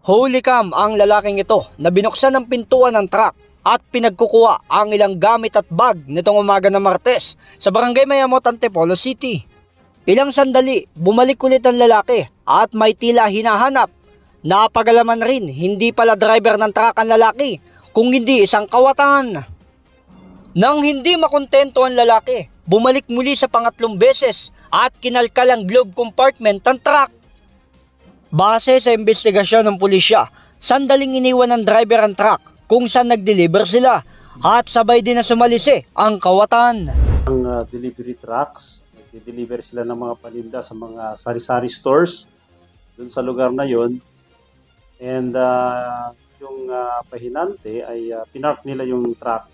Huli cam ang lalaking ito na binuksan ng pintuan ng truck at pinagkukuha ang ilang gamit at bag nitong umaga ng Martes sa Barangay Mayamot, Antipolo City. Ilang sandali, bumalik ulit ang lalaki at may tila hinahanap. Napagalaman rin, hindi pala driver ng truck ang lalaki, kung hindi isang kawatan. Nang hindi makontento ang lalaki, bumalik muli sa pangatlong beses at kinalkal ang glove compartment ng truck. Base sa investigasyon ng pulisya, sandaling iniwan ng driver ang truck kung saan nag-deliver sila at sabay din na sumalisi ang kawatan. Ang delivery trucks, nag-deliver sila ng mga paninda sa mga sari-sari stores dun sa lugar na yon. And yung pahinante ay pinark nila yung truck.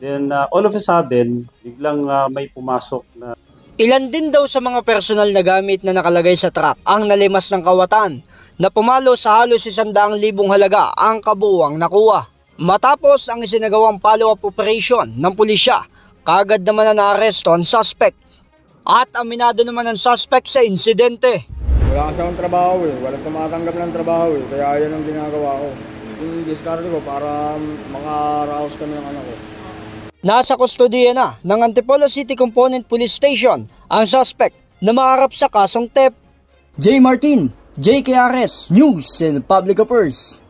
Then all of a sudden, biglang may pumasok na. Ilan din daw sa mga personal na gamit na nakalagay sa truck ang nalimas ng kawatan na pumalo sa halos 100,000 halaga ang kabuuang nakuha. Matapos ang isinagawang follow-up operation ng pulisya, kaagad naman na naaresto ang suspect. At aminado naman ang suspect sa insidente. Wala kasi akong trabaho walang tumatanggap ng trabaho kaya yan ang ginagawa ko. Yung discard ko para makaraos kami ng anak ko. Nasa kustodiya na ng Antipolo City Component Police Station ang suspect na maharap sa kasong theft. J. Martin, JKRS News and Public Affairs.